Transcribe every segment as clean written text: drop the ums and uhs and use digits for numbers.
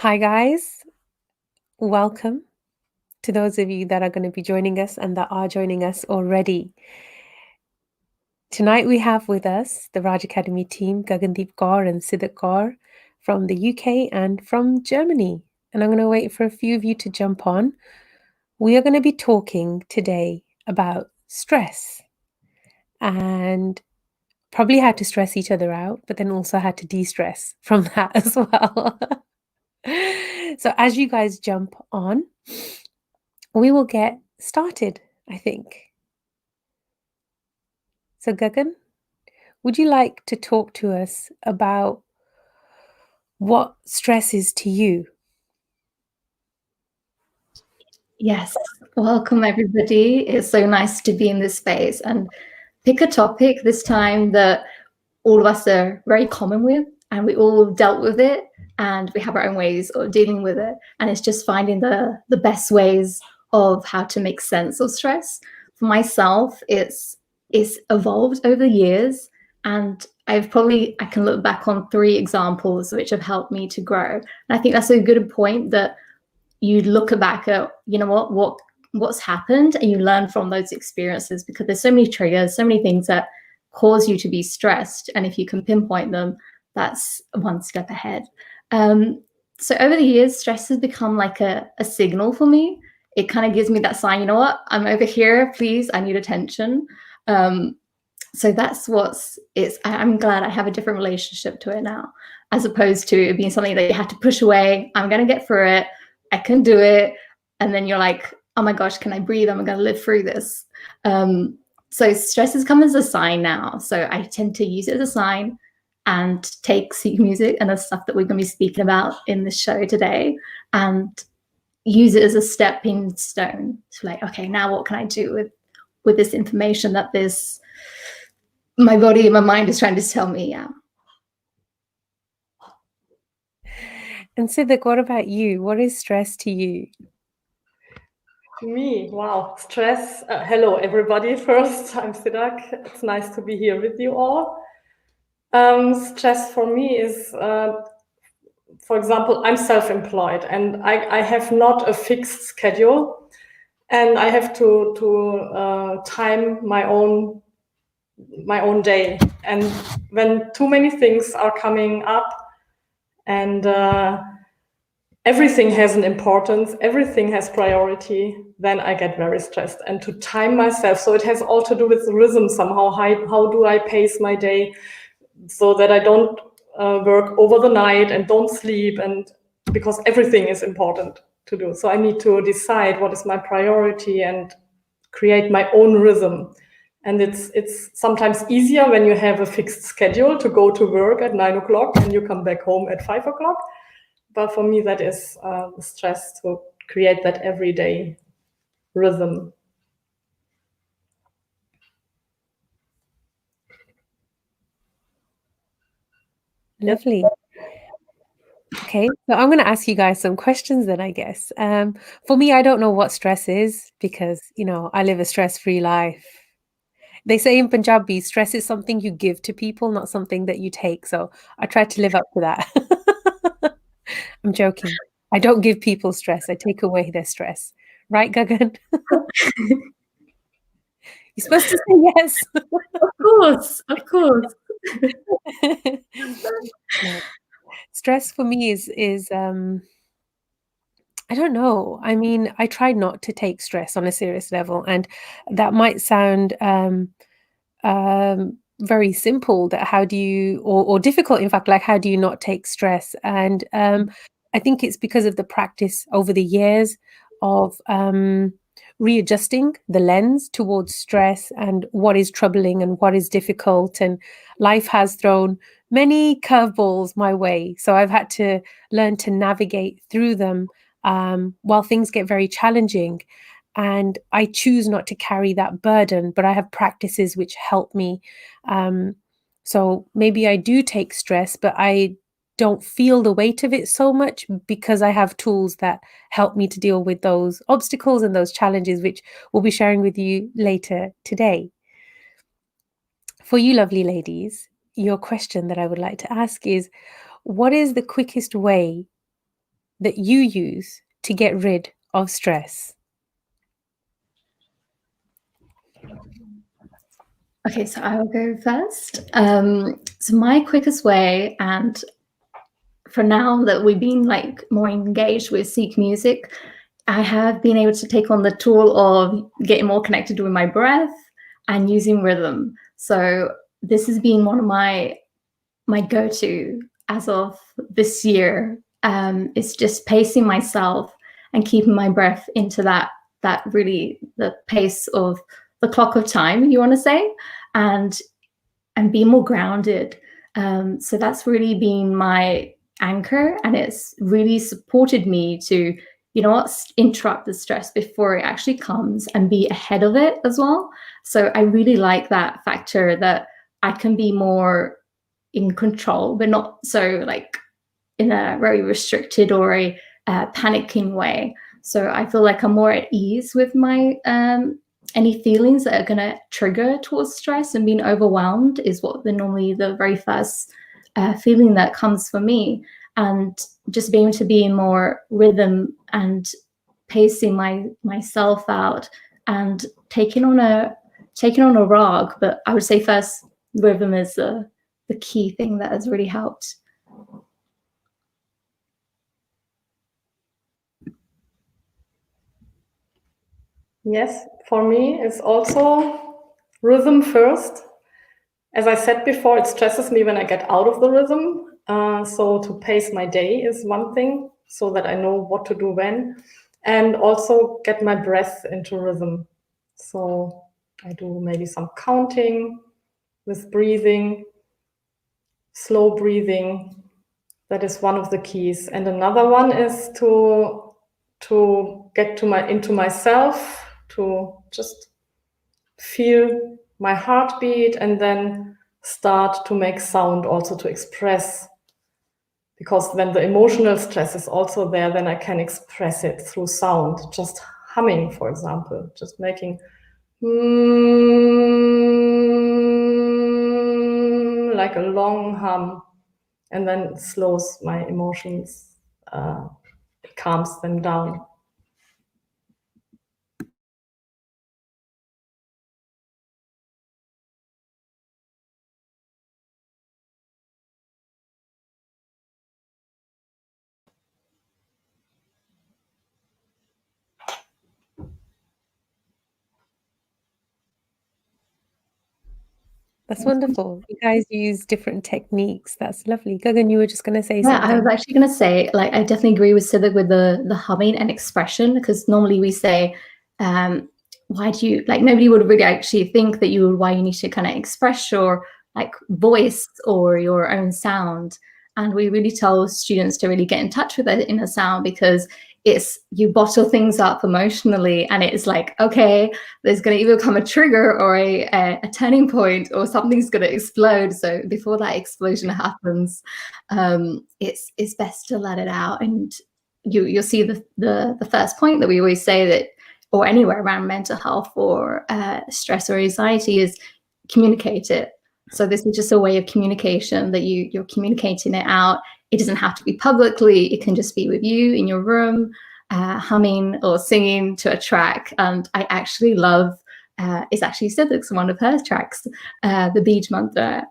Hi, guys. Welcome to those of you that are going to be joining us and that are joining us already. Tonight, we have with us the Raj Academy team, Gagandeep Kaur and Siddhak Kaur from the UK and from Germany. And I'm going to wait for a few of you to jump on. We are going to be talking today about stress and probably how to stress each other out, but then also how to de stress from that as well. So, as you guys jump on, we will get started, I think. So, Gagan, would you like to talk to us about what stress is to you? Yes, welcome everybody. It's so nice to be in this space and pick a topic this time that all of us are very common with, and we all dealt with it, and we have our own ways of dealing with it. And it's just finding the best ways of how to make sense of stress. For myself, it's evolved over the years, and I can look back on 3 examples which have helped me to grow. And I think that's a good point, that you look back at, what's happened, and you learn from those experiences, because there's so many triggers, so many things that cause you to be stressed, and if you can pinpoint them, that's one step ahead. So over the years, stress has become like a signal for me. It kind of gives me that sign, you know what, I'm over here, please, I need attention. So that's I'm glad I have a different relationship to it now, as opposed to it being something that you have to push away. I'm going to get through it, I can do it. And then you're like, oh my gosh, can I breathe? Am I going to live through this? So stress has come as a sign now. So I tend to use it as a sign and take Sikh music and the stuff that we're going to be speaking about in this show today, and use it as a stepping stone to, like, okay, now what can I do with this information that my body and my mind is trying to tell me. Yeah. And Siddhak, what about you? What is stress to you? Me, wow, stress. Hello, everybody. First, I'm Siddhak. It's nice to be here with you all. Stress for me is, for example, I'm self-employed, and I have not a fixed schedule, and I have to time my own day. And when too many things are coming up, and everything has an importance, everything has priority, then I get very stressed. And to time myself, so it has all to do with rhythm somehow. How do I pace my day so that I don't work over the night and don't sleep, and because everything is important to do. So I need to decide what is my priority and create my own rhythm. And it's sometimes easier when you have a fixed schedule to go to work at 9 o'clock and you come back home at 5 o'clock. But for me, that is stress, to create that everyday rhythm. Lovely. Okay, so I'm going to ask you guys some questions then, I guess. For me, I don't know what stress is because, I live a stress-free life. They say in Punjabi, stress is something you give to people, not something that you take. So I try to live up to that. I'm joking. I don't give people stress. I take away their stress. Right, Gagan? You're supposed to say yes. Of course. No. Stress for me is I don't know. I mean, I try not to take stress on a serious level, and that might sound very simple. That how do you, or difficult, in fact, like how do you not take stress? And I think it's because of the practice over the years of readjusting the lens towards stress and what is troubling and what is difficult. And life has thrown many curveballs my way, so I've had to learn to navigate through them while things get very challenging. And I choose not to carry that burden, but I have practices which help me. So maybe I do take stress, but I don't feel the weight of it so much because I have tools that help me to deal with those obstacles and those challenges, which we'll be sharing with you later today. For you lovely ladies, your question that I would like to ask is, what is the quickest way that you use to get rid of stress? Okay, so I will go first. So my quickest way, and for now that we've been like more engaged with Sikh music, I have been able to take on the tool of getting more connected with my breath and using rhythm. So this has been one of my go-to as of this year. It's just pacing myself and keeping my breath into that really the pace of the clock of time, you want to say, and be more grounded. So that's really been my anchor, and it's really supported me to, you know what, interrupt the stress before it actually comes and be ahead of it as well. So I really like that factor, that I can be more in control, but not so like in a very restricted or a panicking way. So I feel like I'm more at ease with my any feelings that are going to trigger towards stress, and being overwhelmed is what normally the very first feeling that comes for me. And just being able to be in more rhythm and pacing myself out and taking on a rag. But I would say first rhythm is the key thing that has really helped. Yes, for me, it's also rhythm first. As I said before, it stresses me when I get out of the rhythm. So to pace my day is one thing, so that I know what to do when, and also get my breath into rhythm. So I do maybe some counting with breathing, slow breathing. That is one of the keys. And another one is to get into myself, to just feel my heartbeat, and then start to make sound, also to express. Because when the emotional stress is also there, then I can express it through sound. Just humming, for example, just making like a long hum, and then it slows my emotions, it calms them down. That's wonderful. You guys use different techniques. That's lovely. Gagan, you were just going to say Yeah, something. I was actually going to say, like, I definitely agree with Siddiq with the humming and expression, because normally we say, why do you, like, nobody would really actually think that why you need to kind of express your like voice or your own sound. And we really tell students to really get in touch with their inner sound, because it's, you bottle things up emotionally, and it's like, okay, there's going to either come a trigger or a turning point, or something's going to explode. So before that explosion happens, it's best to let it out. And you'll see the first point that we always say, that, or anywhere around mental health or stress or anxiety, is communicate it. So this is just a way of communication, that you're communicating it out. It doesn't have to be publicly. It can just be with you in your room, humming or singing to a track. And I actually love, it's actually Siddiq's one of her tracks, the Beach Mantra,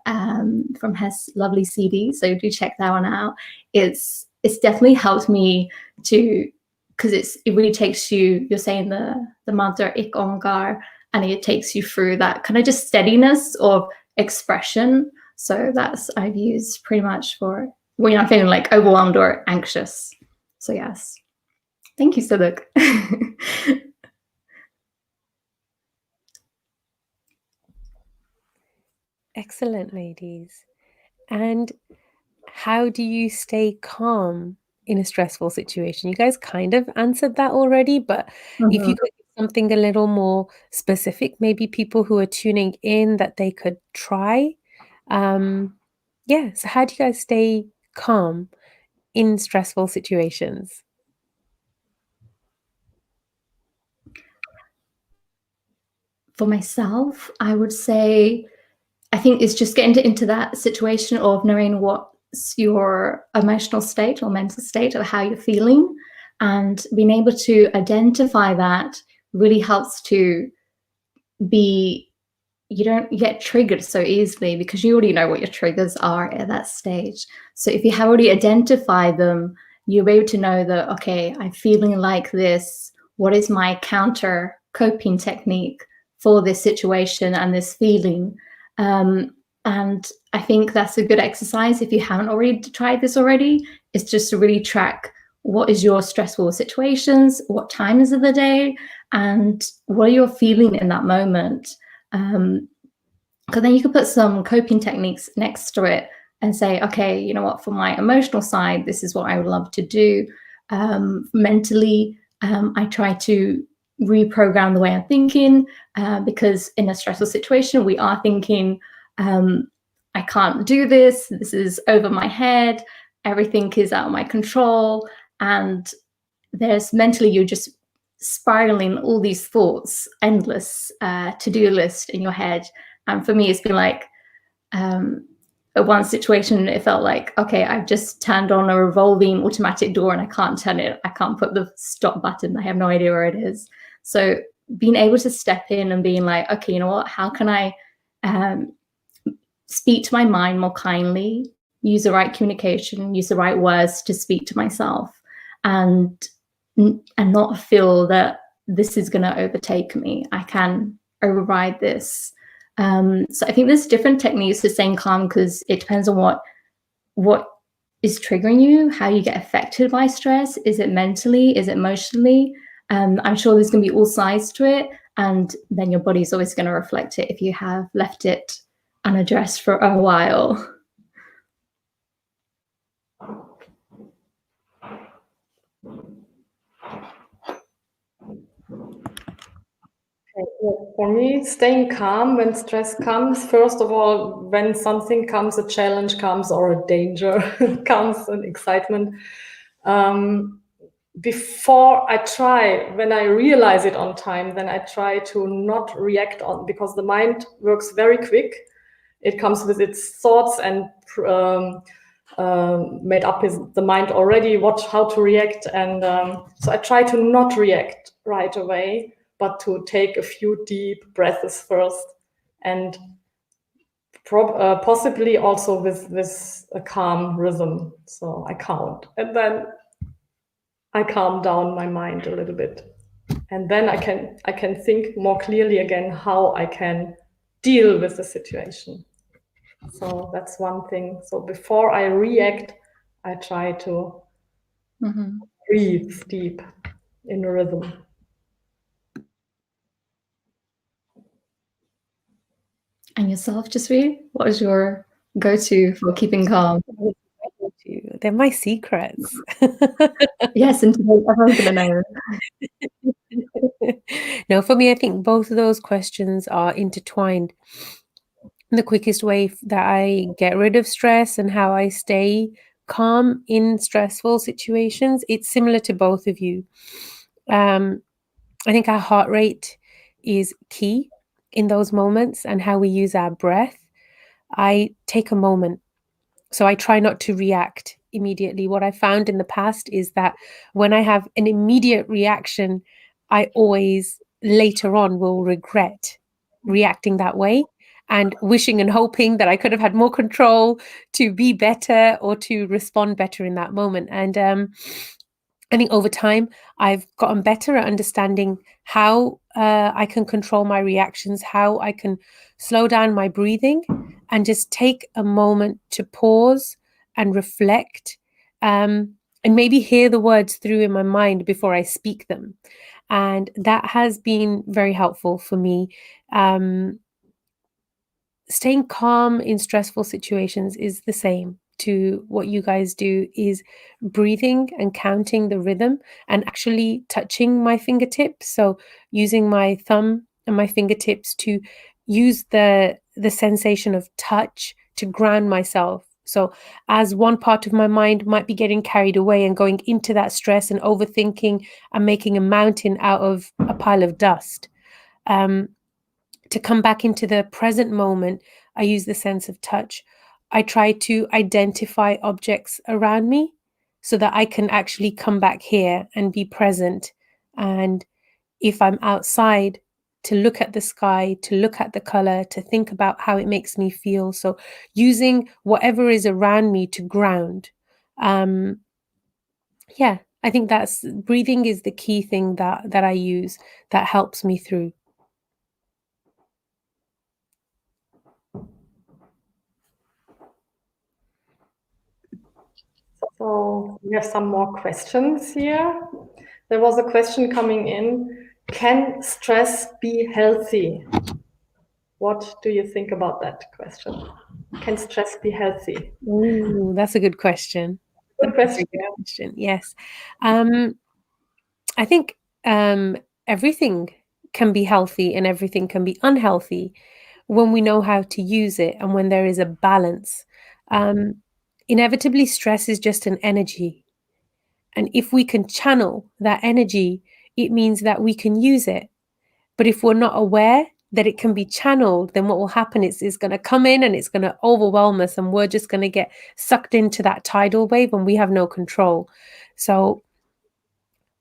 from her lovely CD. So do check that one out. It's definitely helped me to, because it really takes you, you're saying the mantra Ik Onkar, and it takes you through that kind of just steadiness of expression. So that's, I've used pretty much for when I'm feeling like overwhelmed or anxious. So yes, thank you, Siddiq. Excellent, ladies. And how do you stay calm in a stressful situation? You guys kind of answered that already, but if you could give something a little more specific, maybe people who are tuning in, that they could try. Yeah, so how do you guys stay calm in stressful situations? For myself, I would say, I think it's just getting into that situation of knowing what your emotional state or mental state of how you're feeling, and being able to identify that really helps to be, you don't get triggered so easily because you already know what your triggers are at that stage. So if you have already identified them, you'll be able to know that, okay, I'm feeling like this. What is my counter coping technique for this situation and this feeling? And I think that's a good exercise if you haven't already tried this already. It's just to really track what is your stressful situations, what time is of the day, and what you're feeling in that moment. Because then you can put some coping techniques next to it and say, okay, you know what, for my emotional side, this is what I would love to do. Mentally, I try to reprogram the way I'm thinking, because in a stressful situation, we are thinking, I can't do this. This is over my head. Everything is out of my control. And there's mentally, you're just spiraling all these thoughts, endless to-do list in your head. And for me, it's been like, at one situation, it felt like, okay, I've just turned on a revolving automatic door and I can't turn it. I can't put the stop button. I have no idea where it is. So being able to step in and being like, okay, you know what, how can I speak to my mind more kindly, use the right communication, use the right words to speak to myself, and not feel that this is going to overtake me. I can override this. So I think there's different techniques to staying calm because it depends on what is triggering you, how you get affected by stress. Is it mentally? Is it emotionally? I'm sure there's going to be all sides to it. And then your body's always going to reflect it if you have left it unaddressed for a while. For me, staying calm when stress comes, first of all, when something comes, a challenge comes or a danger comes, an excitement, before I try, when I realize it on time, then I try to not react on, because the mind works very quick. It comes with its thoughts and made up the mind already, how to react. And so I try to not react right away, but to take a few deep breaths first, and possibly also with a calm rhythm. So I count, and then I calm down my mind a little bit, and then I can think more clearly again how I can deal with the situation. So that's one thing. So before I react, I try to breathe deep in rhythm. And yourself, Jaspreet, what is your go-to for keeping calm? They're my secrets. Yes, and today everyone's going to know. No, for me, I think both of those questions are intertwined. The quickest way that I get rid of stress and how I stay calm in stressful situations, it's similar to both of you. I think our heart rate is key in those moments, and how we use our breath. I take a moment. So I try not to react immediately. What I found in the past is that when I have an immediate reaction, I always later on will regret reacting that way and wishing and hoping that I could have had more control to be better or to respond better in that moment. And I think over time, I've gotten better at understanding how I can control my reactions, how I can slow down my breathing and just take a moment to pause and reflect, and maybe hear the words through in my mind before I speak them. And that has been very helpful for me. Staying calm in stressful situations is the same to what you guys do, is breathing and counting the rhythm and actually touching my fingertips. So using my thumb and my fingertips to use the sensation of touch to ground myself. So as one part of my mind might be getting carried away and going into that stress and overthinking and making a mountain out of a pile of dust, to come back into the present moment, I use the sense of touch I try to identify objects around me so that I can actually come back here and be present. And if I'm outside, to look at the sky, to look at the color, to think about how it makes me feel. So using whatever is around me to ground. Yeah, I think that's breathing is the key thing that I use that helps me through. So we have some more questions here. There was a question coming in. Can stress be healthy? What do you think about that question? Can stress be healthy? Ooh, that's a good question. Good question. Good question. Yes. I think everything can be healthy and everything can be unhealthy when we know how to use it and when there is a balance. Inevitably, stress is just an energy. And if we can channel that energy, it means that we can use it. But if we're not aware that it can be channeled, then what will happen is it's going to come in and it's going to overwhelm us, and we're just going to get sucked into that tidal wave and we have no control. So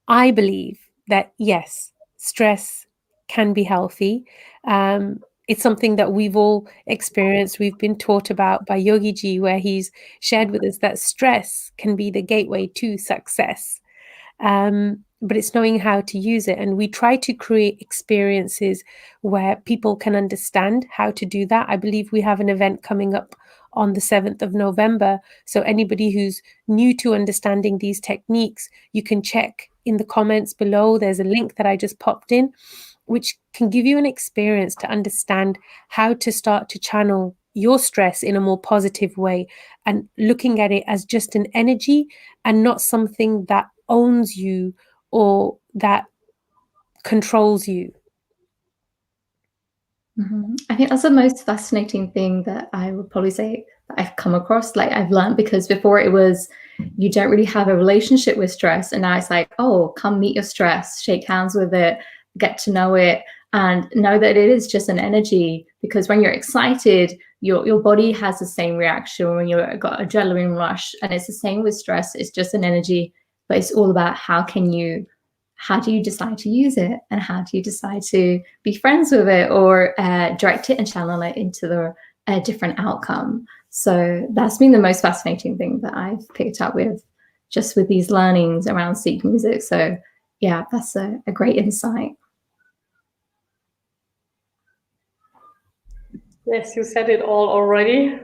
I believe that, yes, stress can be healthy. It's something that we've all experienced. We've been taught about by Yogi Ji, where he's shared with us that stress can be the gateway to success. But it's knowing how to use it. And we try to create experiences where people can understand how to do that. I believe we have an event coming up on the 7th of November. So anybody who's new to understanding these techniques, you can check in the comments below. There's a link that I just popped in, which can give you an experience to understand how to start to channel your stress in a more positive way and looking at it as just an energy and not something that owns you or that controls you. I think that's the most fascinating thing that I would probably say that I've come across, like I've learned, because before it was you don't really have a relationship with stress, and now it's like, oh, come meet your stress, shake hands with it, get to know it, and know that it is just an energy. Because when you're excited, your body has the same reaction when you've got adrenaline rush, and it's the same with stress. It's just an energy, but it's all about how do you decide to use it, and how do you decide to be friends with it, or direct it and channel it into the different outcome. So that's been the most fascinating thing that I've picked up with these learnings around Sikh music. So yeah, that's a great insight. Yes, you said it all already.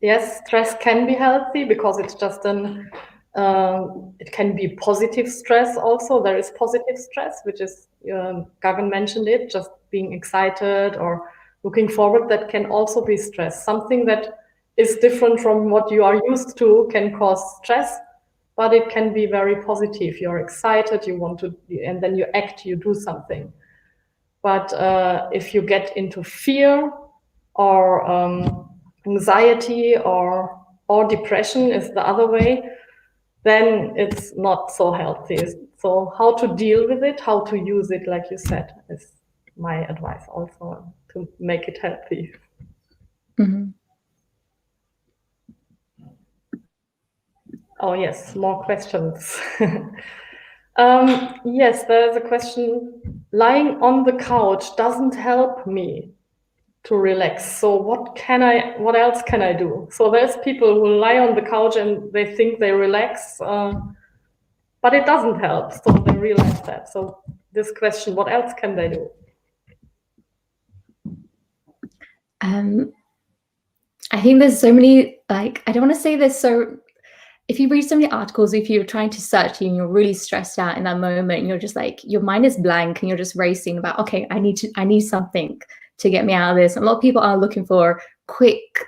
Yes, stress can be healthy because it's just it can be positive stress also. There is positive stress, which is, Gagan mentioned it, just being excited or looking forward. That can also be stress. Something that is different from what you are used to can cause stress, but it can be very positive. You're excited, you want to, and then you act, you do something. But if you get into fear or anxiety or depression is the other way, then it's not so healthy. So how to deal with it, how to use it, like you said, is my advice also to make it healthy. Mm-hmm. Oh yes, more questions. Yes, there's a question. Lying on the couch doesn't help me to relax. So what else can I do? So there's people who lie on the couch and they think they relax, but it doesn't help. So they realize that. So this question, what else can they do? I think there's so many, like, I don't want to say there's so, if you read so many articles, if you're trying to search and you're really stressed out in that moment, and you're just like, your mind is blank and you're just racing about, okay, I need something to get me out of this. And a lot of people are looking for quick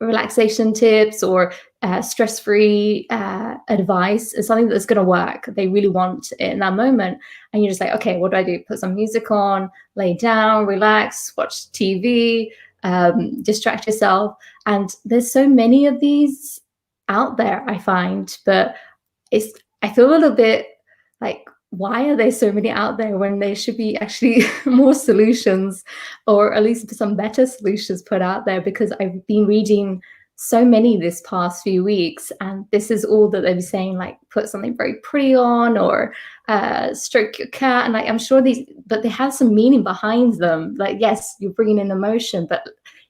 relaxation tips or stress-free advice. It's something that's going to work. They really want it in that moment. And you're just like, okay, what do I do? Put some music on, lay down, relax, watch TV, distract yourself. And there's so many of these out there, I find, but I feel a little bit like why are there so many out there when there should be actually more solutions, or at least some better solutions put out there? Because I've been reading so many this past few weeks, and this is all that they'll be saying, like put something very pretty on, or stroke your cat, and like I'm sure these, but they have some meaning behind them. Like, yes, you're bringing in emotion, but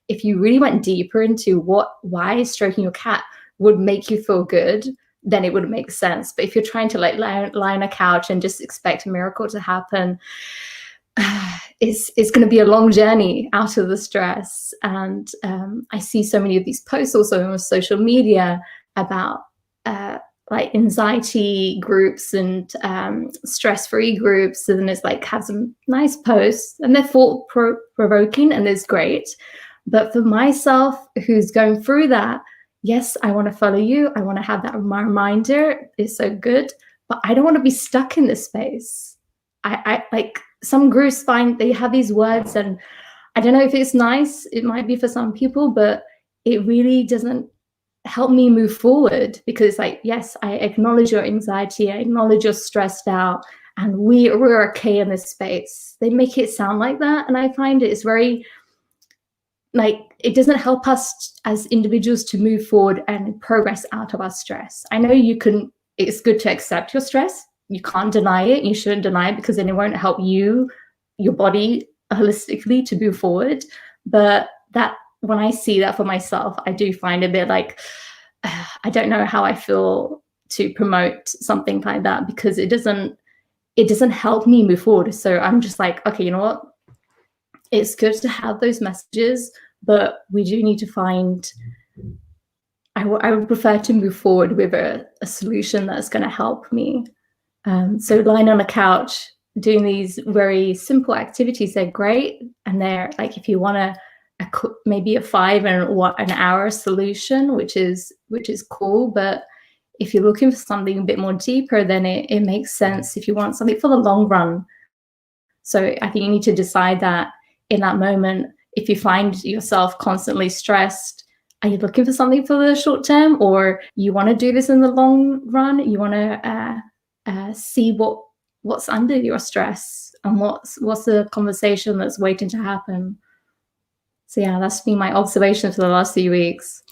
if you really went deeper into why stroking your cat would make you feel good, then it would make sense. But if you're trying to like lie on a couch and just expect a miracle to happen, it's going to be a long journey out of the stress. And I see so many of these posts also on social media about like anxiety groups and stress-free groups, and it's like have some nice posts and they're thought-provoking and it's great. But for myself, who's going through that, yes, I want to follow you. I want to have that reminder. It's so good, but I don't want to be stuck in this space. I like some groups find they have these words, and I don't know if it's nice. It might be for some people, but it really doesn't help me move forward, because it's like, yes, I acknowledge your anxiety. I acknowledge you're stressed out, and we're okay in this space. They make it sound like that, and I find it's very, like, it doesn't help us as individuals to move forward and progress out of our stress. I know it's good to accept your stress. You can't deny it. You shouldn't deny it, because then it won't help you, your body holistically to move forward. But that, when I see that for myself, I do find a bit like, I don't know how I feel to promote something like that, because it doesn't help me move forward. So I'm just like, okay, you know what? It's good to have those messages, but we do need to find, I would prefer to move forward with a solution that's going to help me. So lying on a couch, doing these very simple activities, they're great. And they're like, if you want maybe a 5 and an hour solution, which is cool. But if you're looking for something a bit more deeper, then it makes sense if you want something for the long run. So I think you need to decide that in that moment. If you find yourself constantly stressed, are you looking for something for the short term, or you want to do this in the long run? You want to see what's under your stress, and what's the conversation that's waiting to happen. So yeah, that's been my observation for the last few weeks.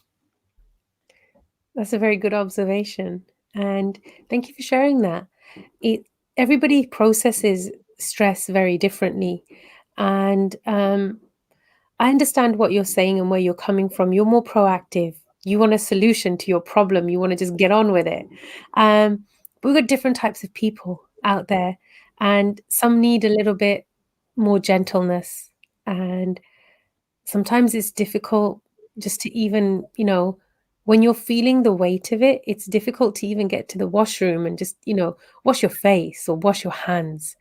That's a very good observation, and thank you for sharing that. Everybody processes stress very differently, and I understand what you're saying and where you're coming from. You're more proactive. You want a solution to your problem. You want to just get on with it. But we've got different types of people out there, and some need a little bit more gentleness. And sometimes it's difficult just to even, when you're feeling the weight of it, it's difficult to even get to the washroom and just, wash your face or wash your hands.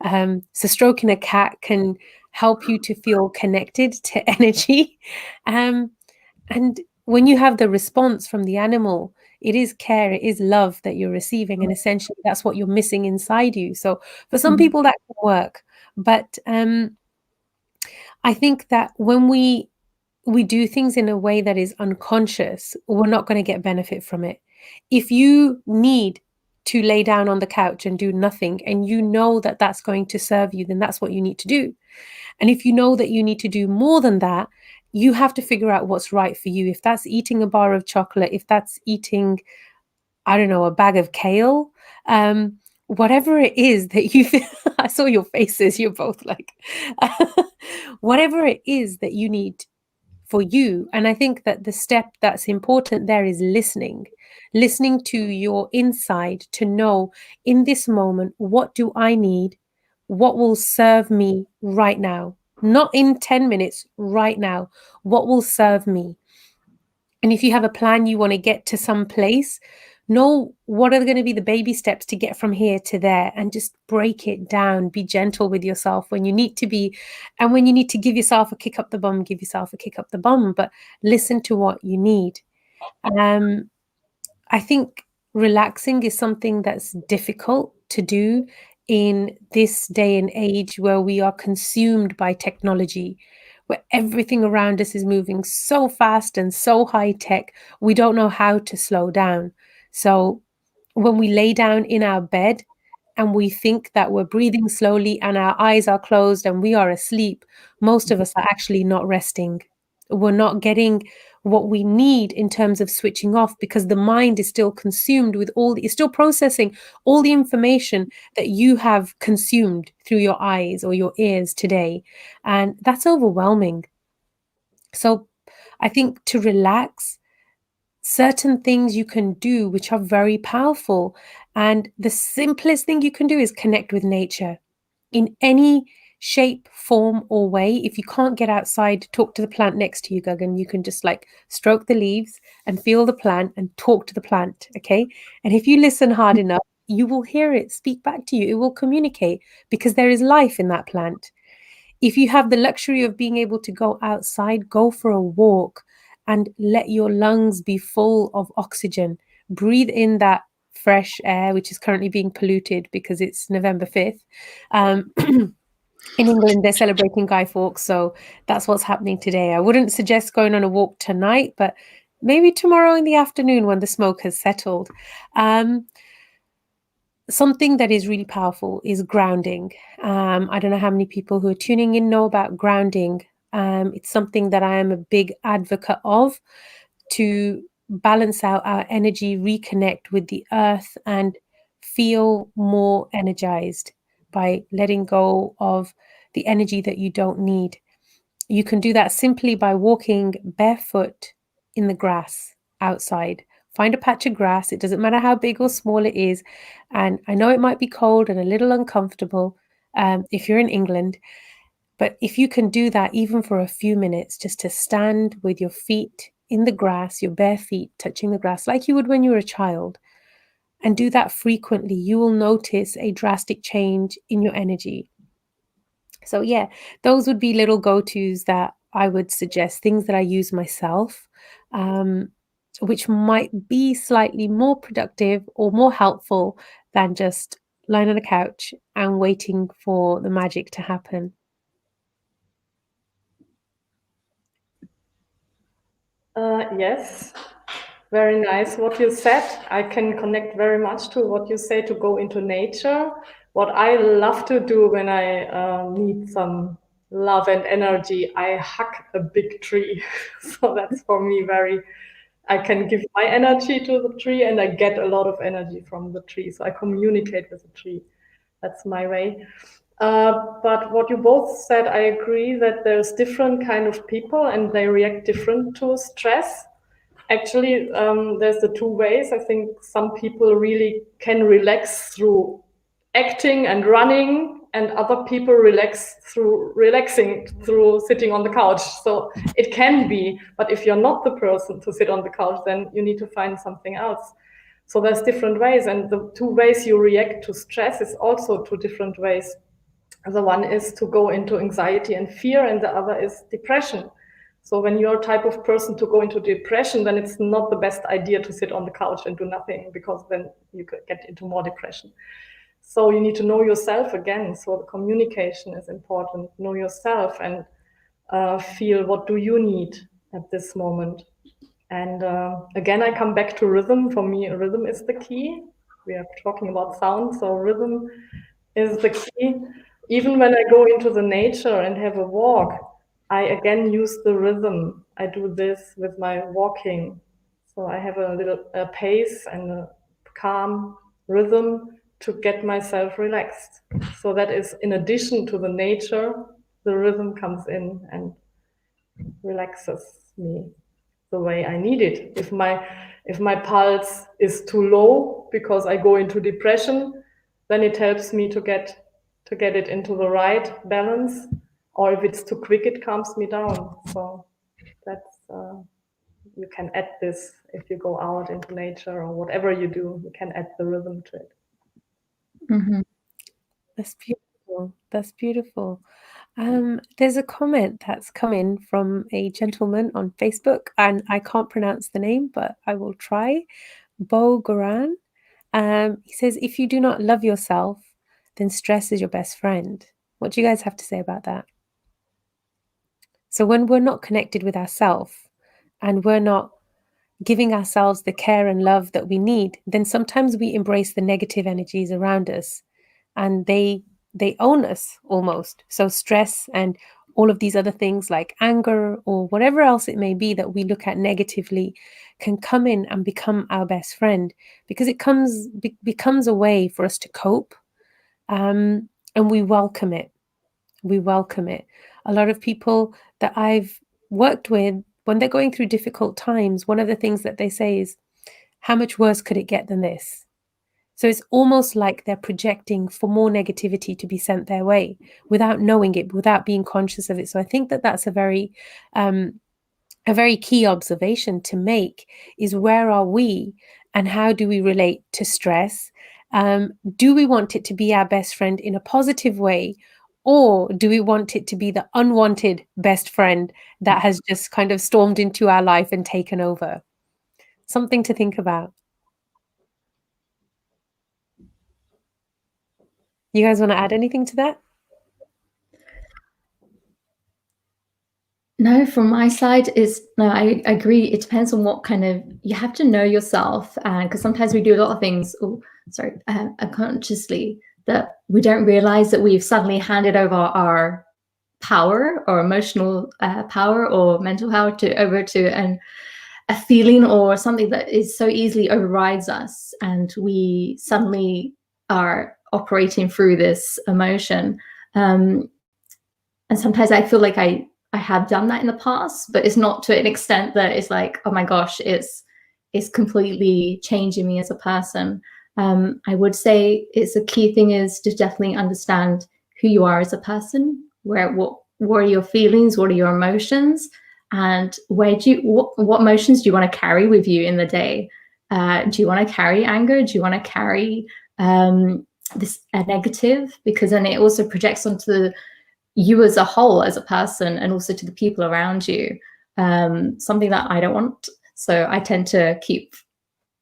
So stroking a cat can help you to feel connected to energy. And when you have the response from the animal, it is care, it is love that you're receiving. And essentially that's what you're missing inside you. So for some people that can work. But I think that when we do things in a way that is unconscious, we're not going to get benefit from it. If you need to lay down on the couch and do nothing, and you know that that's going to serve you, then that's what you need to do. And if you know that you need to do more than that, you have to figure out what's right for you. If that's eating a bar of chocolate, if that's eating, I don't know, a bag of kale, whatever it is that you feel, I saw your faces, you're both like, whatever it is that you need for you. And I think that the step that's important there is listening to your inside, to know in this moment, what do I need? What will serve me right now? Not in 10 minutes, right now. What will serve me? And if you have a plan, you want to get to some place, know what are going to be the baby steps to get from here to there, and just break it down. Be gentle with yourself when you need to be, and when you need to give yourself a kick up the bum, give yourself a kick up the bum, but listen to what you need. I think relaxing is something that's difficult to do in this day and age where we are consumed by technology, where everything around us is moving so fast and so high tech, we don't know how to slow down. So when we lay down in our bed and we think that we're breathing slowly and our eyes are closed and we are asleep, most of us are actually not resting. We're not getting what we need in terms of switching off, because the mind is still consumed with it's still processing all the information that you have consumed through your eyes or your ears today. And that's overwhelming. So I think to relax, certain things you can do which are very powerful. And the simplest thing you can do is connect with nature in any shape, form, or way. If you can't get outside, talk to the plant next to you, Gagan. You can just like stroke the leaves and feel the plant and talk to the plant. Okay. And if you listen hard enough, you will hear it speak back to you. It will communicate because there is life in that plant. If you have the luxury of being able to go outside, go for a walk and let your lungs be full of oxygen. Breathe in that fresh air, which is currently being polluted because it's November 5th. In England, they're celebrating Guy Fawkes, so that's what's happening today. I wouldn't suggest going on a walk tonight, but maybe tomorrow in the afternoon when the smoke has settled. Something that is really powerful is grounding. I don't know how many people who are tuning in know about grounding. It's something that I am a big advocate of, to balance out our energy, reconnect with the earth, and feel more energized by letting go of the energy that you don't need. You can do that simply by walking barefoot in the grass outside. Find a patch of grass. It doesn't matter how big or small it is. And I know it might be cold and a little uncomfortable if you're in England, but if you can do that even for a few minutes, just to stand with your feet in the grass, your bare feet touching the grass like you would when you were a child, and do that frequently, you will notice a drastic change in your energy. So yeah, those would be little go-tos that I would suggest, things that I use myself, which might be slightly more productive or more helpful than just lying on a couch and waiting for the magic to happen. Yes, very nice what you said. I can connect very much to what you say, to go into nature. What I love to do when I need some love and energy, I hug a big tree. So that's for me very, I can give my energy to the tree and I get a lot of energy from the tree. So I communicate with the tree. That's my way. But what you both said, I agree that there's different kind of people and they react different to stress. Actually, there's the two ways. I think some people really can relax through acting and running, and other people relax through relaxing, through sitting on the couch. So it can be, but if you're not the person to sit on the couch, then you need to find something else. So there's different ways, and the two ways you react to stress is also two different ways. The one is to go into anxiety and fear, and the other is depression. So when you're a type of person to go into depression, then it's not the best idea to sit on the couch and do nothing, because then you could get into more depression. So you need to know yourself again. So the communication is important. Know yourself and feel, what do you need at this moment? And again, I come back to rhythm. For me, rhythm is the key. We are talking about sound, so rhythm is the key. Even when I go into the nature and have a walk, I again use the rhythm. I do this with my walking. So I have a little pace and a calm rhythm to get myself relaxed. So that is in addition to the nature, the rhythm comes in and relaxes me the way I need it. If my pulse is too low because I go into depression, then it helps me to get it into the right balance. Or if it's too quick, it calms me down. So that's you can add this if you go out into nature or whatever you do. You can add the rhythm to it. Mm-hmm. That's beautiful. That's beautiful. There's a comment that's come in from a gentleman on Facebook, and I can't pronounce the name, but I will try. Bo Goran. He says, if you do not love yourself, then stress is your best friend. What do you guys have to say about that? So when we're not connected with ourselves and we're not giving ourselves the care and love that we need, then sometimes we embrace the negative energies around us. and they own us almost. So stress and all of these other things like anger or whatever else it may be that we look at negatively can come in and become our best friend, because it becomes a way for us to cope, and we welcome it. We welcome it. A lot of people that I've worked with, when they're going through difficult times, one of the things that they say is, how much worse could it get than this? So it's almost like they're projecting for more negativity to be sent their way without knowing it, without being conscious of it. So I think that that's a very key observation to make, is where are we and how do we relate to stress? Do we want it to be our best friend in a positive way, or do we want it to be the unwanted best friend that has just kind of stormed into our life and taken over? Something to think about. You guys want to add anything to that? No, from my side I agree. It depends on what kind of, you have to know yourself, and because sometimes we do a lot of things, unconsciously, that we don't realize that we've suddenly handed over our power or emotional power or mental power over to a feeling or something that is so easily overrides us, and we suddenly are operating through this emotion. And sometimes I feel like I have done that in the past, but it's not to an extent that it's like, oh my gosh, it's completely changing me as a person. I would say it's a key thing is to definitely understand who you are as a person, what are your feelings, what are your emotions, and what emotions do you want to carry with you in the day? Do you want to carry anger? Do you want to carry this negative? Because then it also projects onto you as a whole, as a person, and also to the people around you, something that I don't want. So I tend to keep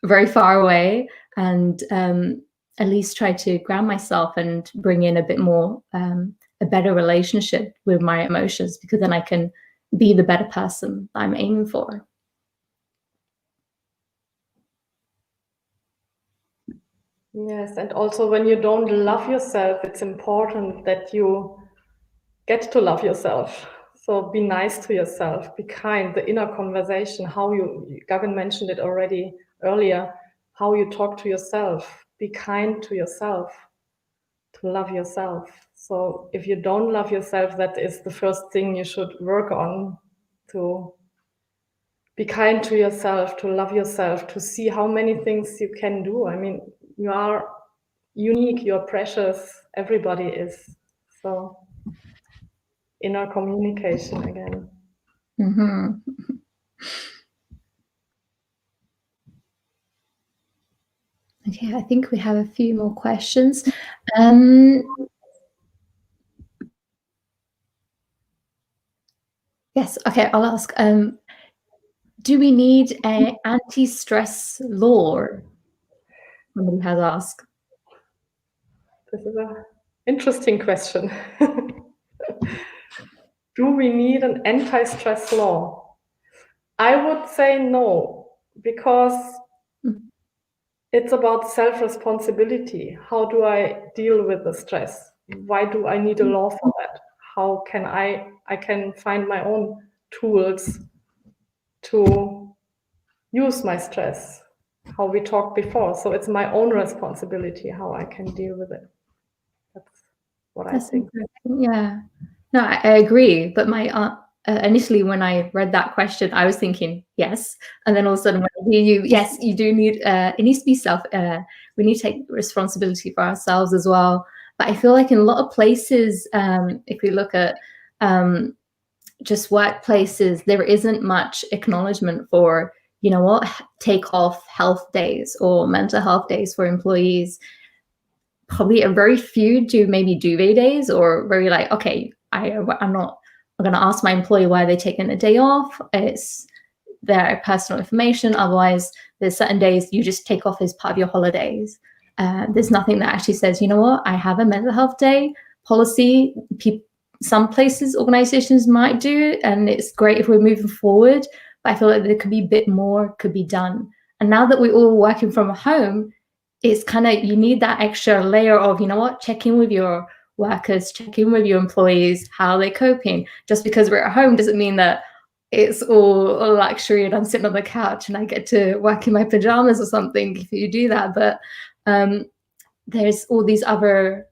very far away and at least try to ground myself and bring in a bit more, a better relationship with my emotions, because then I can be the better person I'm aiming for. Yes, and also when you don't love yourself, it's important that you get to love yourself. So be nice to yourself, be kind, the inner conversation, Gavin mentioned it already earlier, how you talk to yourself, be kind to yourself, to love yourself. So if you don't love yourself, that is the first thing you should work on, to be kind to yourself, to love yourself, to see how many things you can do. I mean, you are unique, you're precious, everybody is. So inner communication again. Mm-hmm. Okay, I think we have a few more questions. Yes, okay, I'll ask. Do we need an anti-stress law? Somebody has asked. This is an interesting question. Do we need an anti-stress law? I would say no, because it's about self-responsibility. How do I deal with the stress? Why do I need a law for that? How can I can find my own tools to use my stress, how we talked before. So it's my own responsibility how I can deal with it. That's what I think. Yeah, no, I agree. But my initially when I read that question, I was thinking yes, and then all of a sudden when I hear you, yes, you do need. It needs to be we need to take responsibility for ourselves as well. But I feel like in a lot of places, if we look at just workplaces, there isn't much acknowledgement for, you know what, take off health days or mental health days for employees. Probably a very few do maybe duvet days, or very like, okay, I'm going to ask my employee why they're taking a day off. It's their personal information. Otherwise, there's certain days you just take off as part of your holidays. There's nothing that actually says, you know what, I have a mental health day policy. Some places, organizations might do, and it's great if we're moving forward. But I feel like there could be a bit more could be done. And now that we're all working from home, it's kind of, you need that extra layer of, you know what, check in with your workers, check in with your employees, how are they coping? Just because we're at home doesn't mean that it's all a luxury and I'm sitting on the couch and I get to work in my pajamas or something if you do that. But there's all these other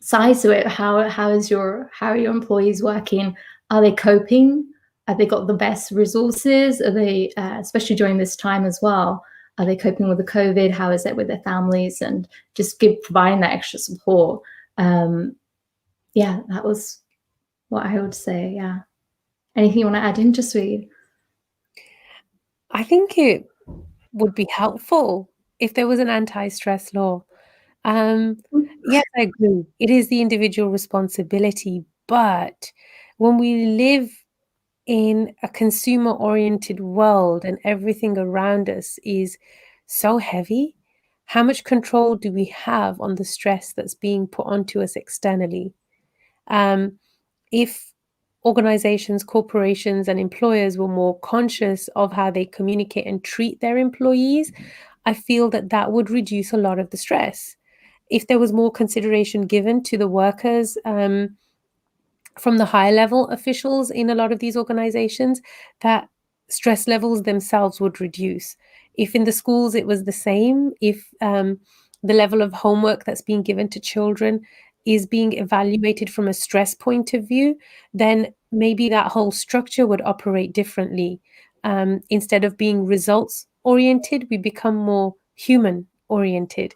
sides to it. How are your employees working? Are they coping? Have they got the best resources? Are they, especially during this time as well, are they coping with the COVID? How is it with their families? And just providing that extra support. Yeah, that was what I would say. Yeah. Anything you want to add in, Jasweed? I think it would be helpful if there was an anti-stress law. Yes, I agree. It is the individual responsibility, but when we live in a consumer-oriented world and everything around us is so heavy, how much control do we have on the stress that's being put onto us externally? If organizations, corporations, and employers were more conscious of how they communicate and treat their employees, I feel that that would reduce a lot of the stress. If there was more consideration given to the workers, from the high level officials in a lot of these organizations, that stress levels themselves would reduce. If in the schools it was the same, if the level of homework that's being given to children is being evaluated from a stress point of view, then maybe that whole structure would operate differently. Instead of being results oriented, we become more human oriented.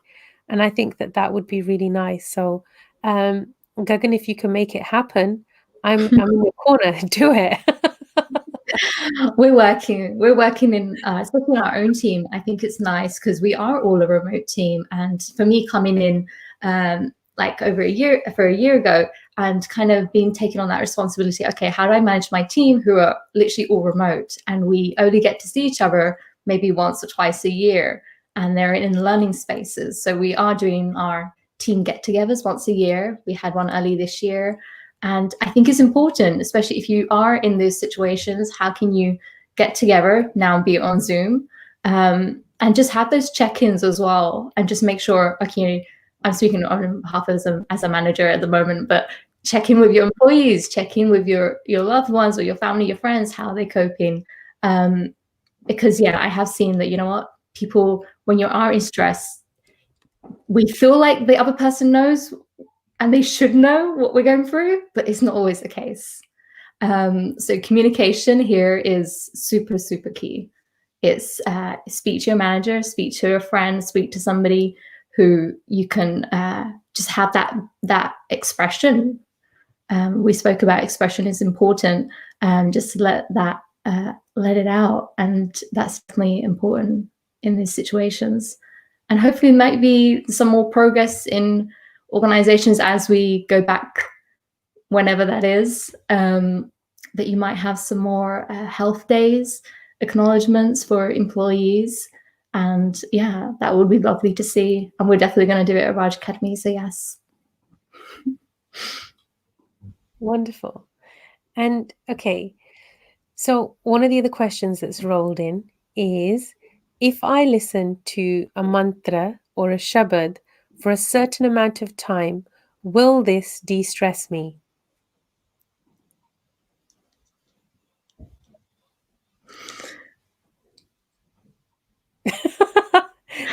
And I think that that would be really nice. So, Gagan, if you can make it happen, I'm in your corner. Do it. We're working in, especially in our own team. I think it's nice because we are all a remote team. And for me, coming in like for a year ago, and kind of being taken on that responsibility. Okay, how do I manage my team who are literally all remote, and we only get to see each other maybe once or twice a year, and they're in learning spaces. So we are doing our team get-togethers once a year. We had one early this year. And I think it's important, especially if you are in those situations, how can you get together now, be it on Zoom, and just have those check-ins as well, and just make sure, okay, I'm speaking on behalf as a manager at the moment, but check in with your employees, check in with your loved ones or your family, your friends, how are they coping? Because yeah, I have seen that, you know what, people, when you are in stress, we feel like the other person knows and they should know what we're going through, but it's not always the case. So communication here is super, super key. It's speak to your manager, speak to your friend, speak to somebody who you can just have that expression. We spoke about expression is important, just let it out, and that's definitely important in these situations. And hopefully, there might be some more progress in organizations as we go back, whenever that is. That you might have some more health days, acknowledgements for employees. And yeah, that would be lovely to see. And we're definitely going to do it at Raj Academy. So yes. Wonderful. And okay, so one of the other questions that's rolled in is, if I listen to a mantra or a shabad for a certain amount of time, will this de-stress me?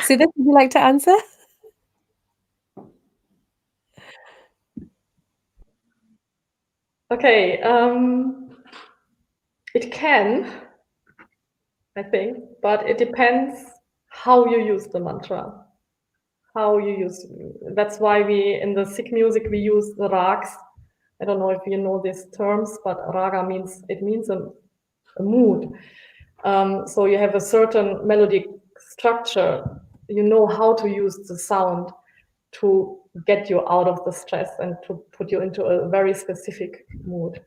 So would you like to answer? Okay, it can, I think, but it depends how you use the mantra. That's why we, in the Sikh music, we use the rags. I don't know if you know these terms, but raga means a mood. So you have a certain melodic structure. You know how to use the sound to get you out of the stress and to put you into a very specific mood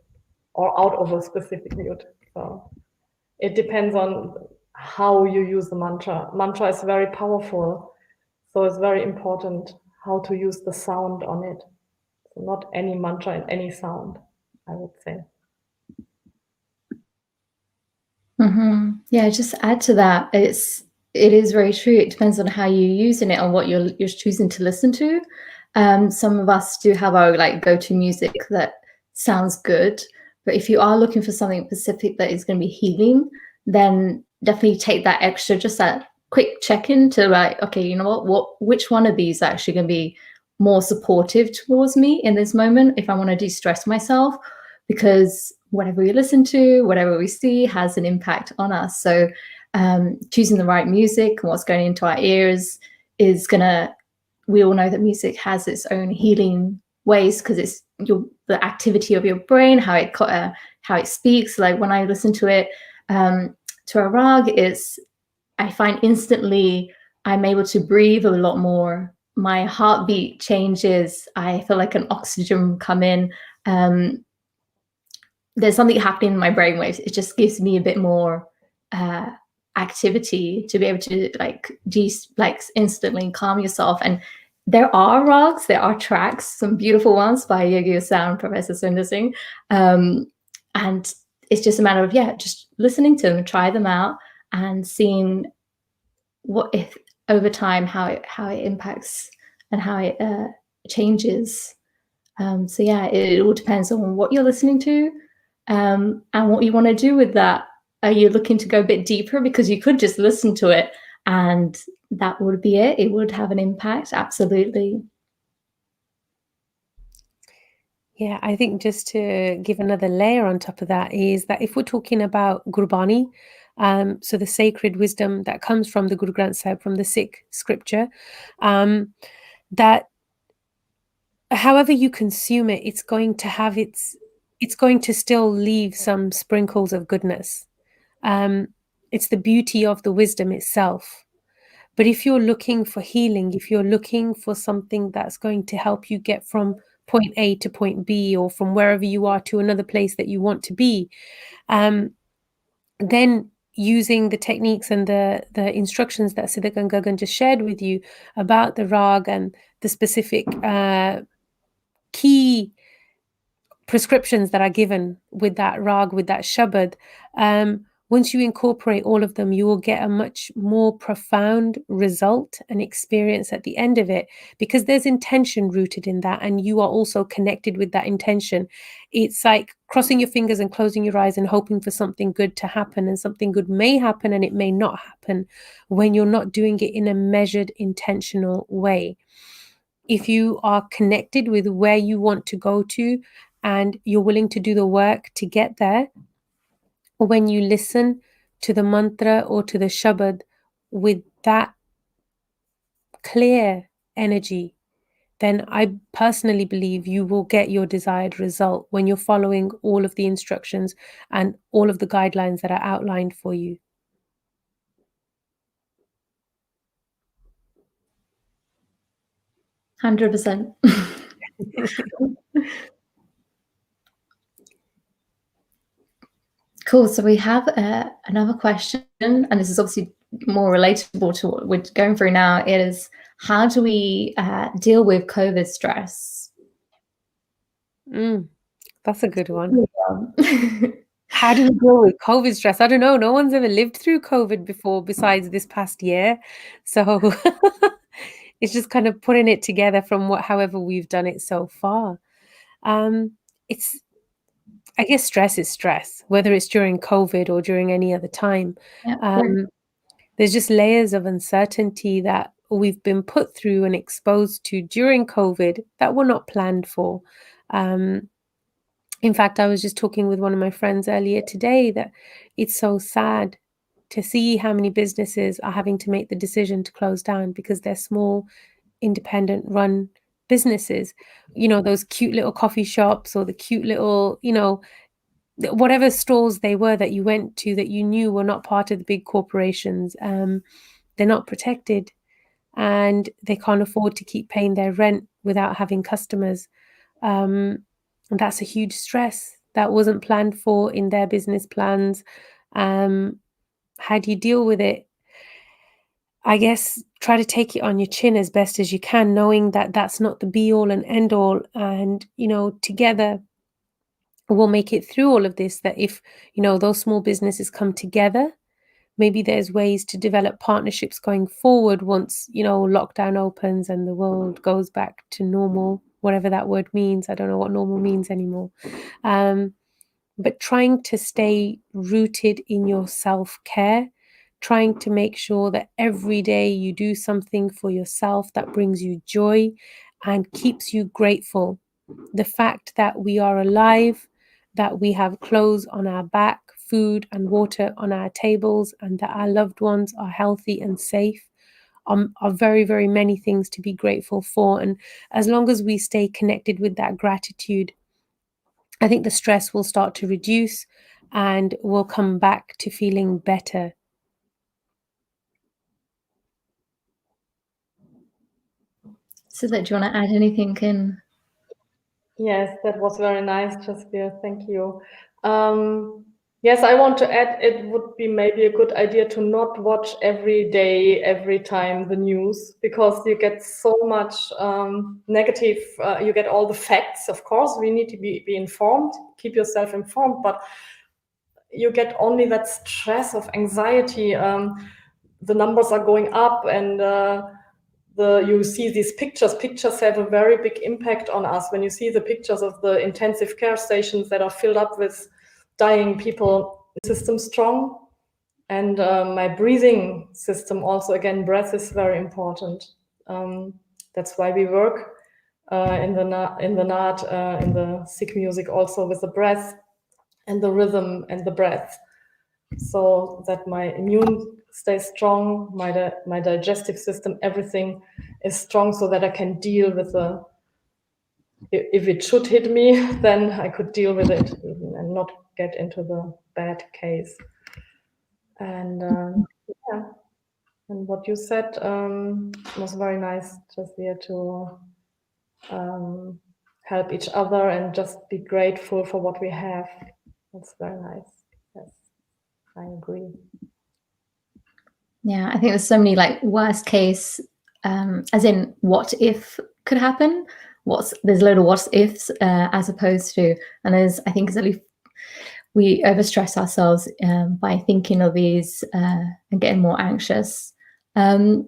or out of a specific mood. So it depends on how you use the mantra. Mantra is very powerful. So it's very important how to use the sound on it. So not any mantra and any sound, I would say. Mm-hmm. Yeah, just add to that. It's it is very true. It depends on how you're using it and what you're choosing to listen to. Some of us do have our like go-to music that sounds good, but if you are looking for something specific that is going to be healing, then definitely take that extra, just that quick check-in to like, okay, you know which one of these are actually going to be more supportive towards me in this moment if I want to de-stress myself, because whatever we listen to, whatever we see has an impact on us. So choosing the right music and what's going into our ears is gonna, we all know that music has its own healing ways because it's the activity of your brain, how it speaks. Like when I listen to it, to a rag, I find instantly I'm able to breathe a lot more. My heartbeat changes. I feel like an oxygen come in. There's something happening in my brainwaves. It just gives me a bit more activity to be able to like instantly calm yourself. And there are rags, there are tracks, some beautiful ones by Yogi Sound, Professor Sundar Singh, and it's just a matter of just listening to them, try them out, and seeing what if over time how it impacts and how it changes. So it all depends on what you're listening to, and what you want to do with that. Are you looking to go a bit deeper? Because you could just listen to it and that would be it. It would have an impact. Absolutely. Yeah, I think just to give another layer on top of that is that if we're talking about Gurbani, so the sacred wisdom that comes from the Guru Granth Sahib, from the Sikh scripture, that however you consume it, it's going to still leave some sprinkles of goodness. It's the beauty of the wisdom itself. But if you're looking for healing, if you're looking for something that's going to help you get from point A to point B, or from wherever you are to another place that you want to be, then using the techniques and the instructions that Siddiq and Gagan just shared with you about the rag and the specific key prescriptions that are given with that rag, with that shabad, once you incorporate all of them, you will get a much more profound result and experience at the end of it, because there's intention rooted in that, and you are also connected with that intention. It's like crossing your fingers and closing your eyes and hoping for something good to happen, and something good may happen and it may not happen when you're not doing it in a measured, intentional way. If you are connected with where you want to go to, and you're willing to do the work to get there, or when you listen to the mantra or to the shabad with that clear energy, then I personally believe you will get your desired result when you're following all of the instructions and all of the guidelines that are outlined for you. %100%. Cool. So we have another question, and this is obviously more relatable to what we're going through now. It is, how do we deal with COVID stress? That's a good one. How do we deal with COVID stress? I don't know. No one's ever lived through COVID before besides this past year. So it's just kind of putting it together from however we've done it so far. I guess stress is stress, whether it's during COVID or during any other time. There's just layers of uncertainty that we've been put through and exposed to during COVID that were not planned for. In fact, I was just talking with one of my friends earlier today that it's so sad to see how many businesses are having to make the decision to close down because they're small, independent run businesses. You know, those cute little coffee shops, or the cute little, whatever stores they were that you went to that you knew were not part of the big corporations. They're not protected, and they can't afford to keep paying their rent without having customers. And that's a huge stress that wasn't planned for in their business plans. How do you deal with it? I guess try to take it on your chin as best as you can, knowing that that's not the be all and end all. And, together we'll make it through all of this. That if, those small businesses come together, maybe there's ways to develop partnerships going forward once, lockdown opens and the world goes back to normal, whatever that word means. I don't know what normal means anymore. But trying to stay rooted in your self-care, trying to make sure that every day you do something for yourself that brings you joy and keeps you grateful. The fact that we are alive, that we have clothes on our back, food and water on our tables, and that our loved ones are healthy and safe are very, very many things to be grateful for. And as long as we stay connected with that gratitude, I think the stress will start to reduce and we'll come back to feeling better. So, do you want to add anything in? Yes, that was very nice, Jasvir. Thank you. Yes, I want to add, it would be maybe a good idea to not watch every day, every time the news, because you get so much negative, you get all the facts. Of course, we need to be informed, keep yourself informed, but you get only that stress of anxiety. The numbers are going up, and you see these pictures. Pictures have a very big impact on us. When you see the pictures of the intensive care stations that are filled up with dying people, the system strong. And my breathing system also, again, breath is very important. That's why we work in the Sikh music also with the breath and the rhythm and the breath, so that my immune stays strong, my digestive system, everything is strong, so that I can deal with if it should hit me, then I could deal with it and not get into the bad case. And yeah, and what you said was very nice, just here to help each other and just be grateful for what we have. That's very nice. Yes, I agree. Yeah, I think there's so many like worst case, as in what if could happen. There's a load of what ifs as opposed to, and I think we overstress ourselves by thinking of these and getting more anxious. And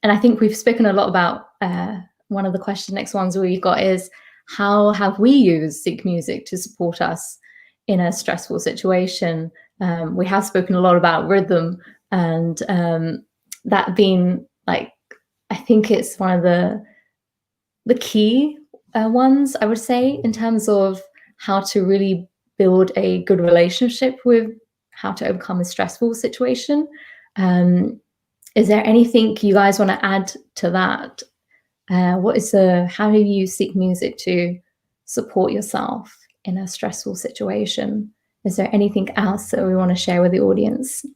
I think we've spoken a lot about one of the next ones we've got is, how have we used Sikh music to support us in a stressful situation? We have spoken a lot about rhythm, and that being like, I think it's one of the key ones, I would say, in terms of how to really build a good relationship with how to overcome a stressful situation. Is there anything you guys want to add to that? How do you seek music to support yourself in a stressful situation? Is there anything else that we want to share with the audience?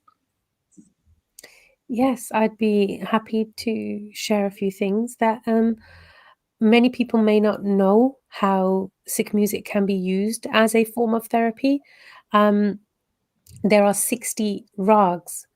Yes, I'd be happy to share a few things that many people may not know how Sikh music can be used as a form of therapy. There are 60 rags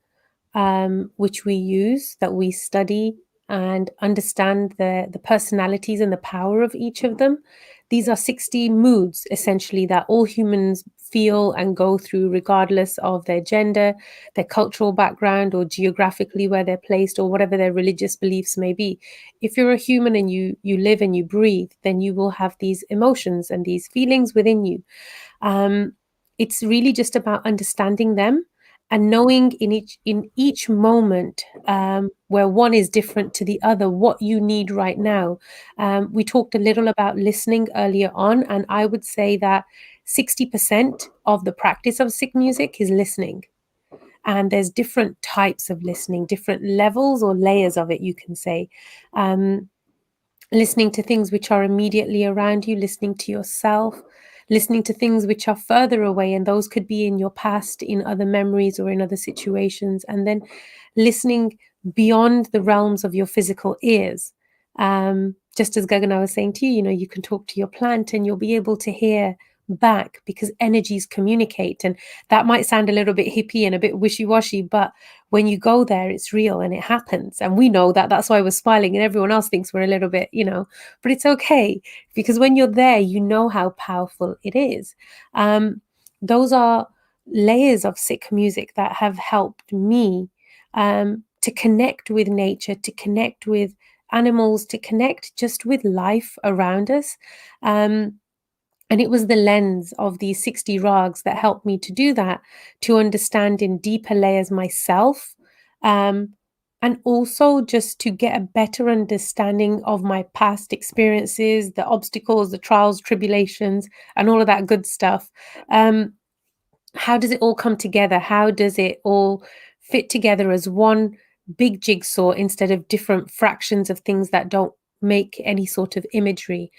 which we use, that we study and understand the personalities and the power of each of them. These are 60 moods, essentially, that all humans feel and go through, regardless of their gender, their cultural background, or geographically where they're placed, or whatever their religious beliefs may be. If you're a human and you live and you breathe, then you will have these emotions and these feelings within you. It's really just about understanding them and knowing in each moment where one is different to the other, what you need right now. We talked a little about listening earlier on, and I would say that 60% of the practice of Sikh music is listening. And there's different types of listening, different levels or layers of it, you can say. Listening to things which are immediately around you, listening to yourself, listening to things which are further away, and those could be in your past, in other memories, or in other situations, and then listening beyond the realms of your physical ears. Just as Gagana was saying to you, you can talk to your plant and you'll be able to hear back, because energies communicate. And that might sound a little bit hippie and a bit wishy-washy, but when you go there, it's real and it happens. And we know that. That's why we're smiling, and everyone else thinks we're a little bit, but it's okay, because when you're there, you know how powerful it is. Those are layers of Sikh music that have helped me to connect with nature, to connect with animals, to connect just with life around us. And it was the lens of these 60 rags that helped me to do that, to understand in deeper layers myself, and also just to get a better understanding of my past experiences, the obstacles, the trials, tribulations, and all of that good stuff. How does it all come together? How does it all fit together as one big jigsaw instead of different fractions of things that don't make any sort of imagery?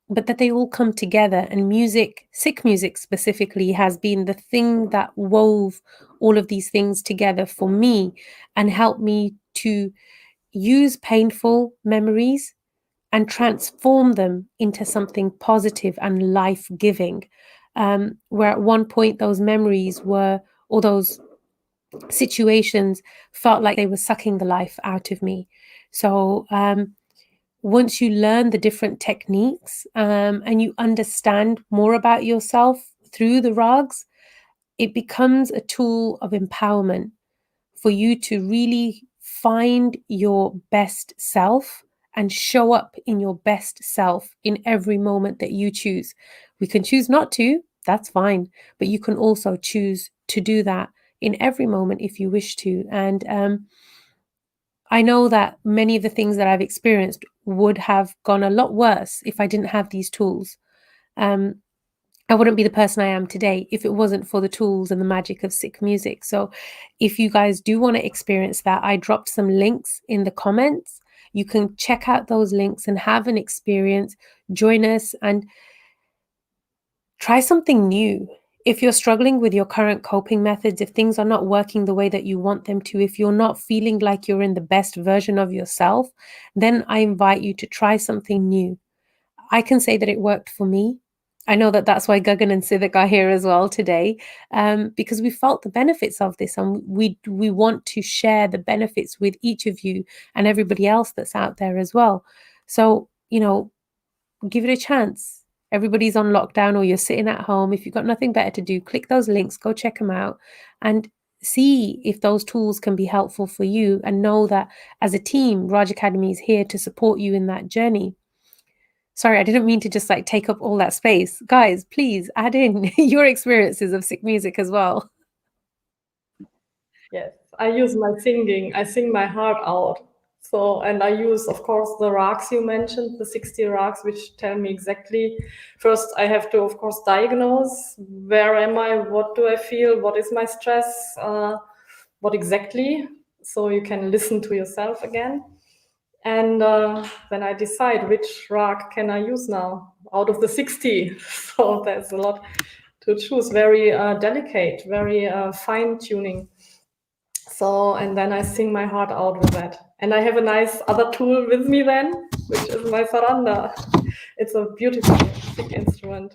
But that they all come together, and music, Sikh music specifically, has been the thing that wove all of these things together for me and helped me to use painful memories and transform them into something positive and life-giving. Where at one point those memories were, or those situations felt like they were sucking the life out of me. So once you learn the different techniques and you understand more about yourself through the rags, it becomes a tool of empowerment for you to really find your best self and show up in your best self in every moment that you choose. We can choose not to, that's fine, but you can also choose to do that in every moment if you wish to. And I know that many of the things that I've experienced would have gone a lot worse if I didn't have these tools. I wouldn't be the person I am today if it wasn't for the tools and the magic of Sikh music. So if you guys do want to experience that, I dropped some links in the comments. You can check out those links and have an experience, join us and try something new. If you're struggling with your current coping methods, if things are not working the way that you want them to, if you're not feeling like you're in the best version of yourself, then I invite you to try something new. I can say that it worked for me. I know that that's why Gagan and Civic are here as well today, because we felt the benefits of this, and we want to share the benefits with each of you and everybody else that's out there as well. So, give it a chance. Everybody's on lockdown or you're sitting at home. If you've got nothing better to do, click those links, go check them out and see if those tools can be helpful for you, and know that as a team, Raj Academy is here to support you in that journey. Sorry, I didn't mean to just take up all that space. Guys, please add in your experiences of Sikh music as well. Yes, I use my singing. I sing my heart out. So, and I use, of course, the rags you mentioned, the 60 rags, which tell me exactly. First, I have to, of course, diagnose where am I, what do I feel, what is my stress, what exactly. So you can listen to yourself again. And then I decide which rag can I use now out of the 60. So there's a lot to choose, very delicate, very fine tuning. So, and then I sing my heart out with that. And I have a nice other tool with me then, which is my saranda. It's a beautiful Sikh instrument,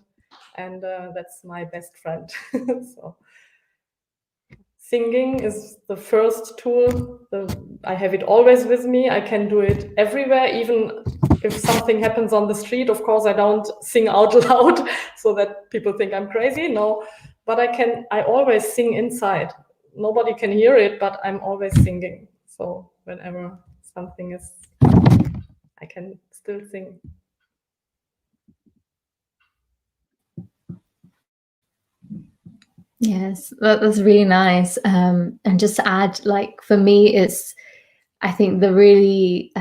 and that's my best friend. So, singing is the first tool. I have it always with me. I can do it everywhere, even if something happens on the street. Of course, I don't sing out loud so that people think I'm crazy. No, but I always sing inside. Nobody can hear it, but I'm always singing. So whenever something is, I can still sing. Yes, that's really nice. And just to add, for me, I think the really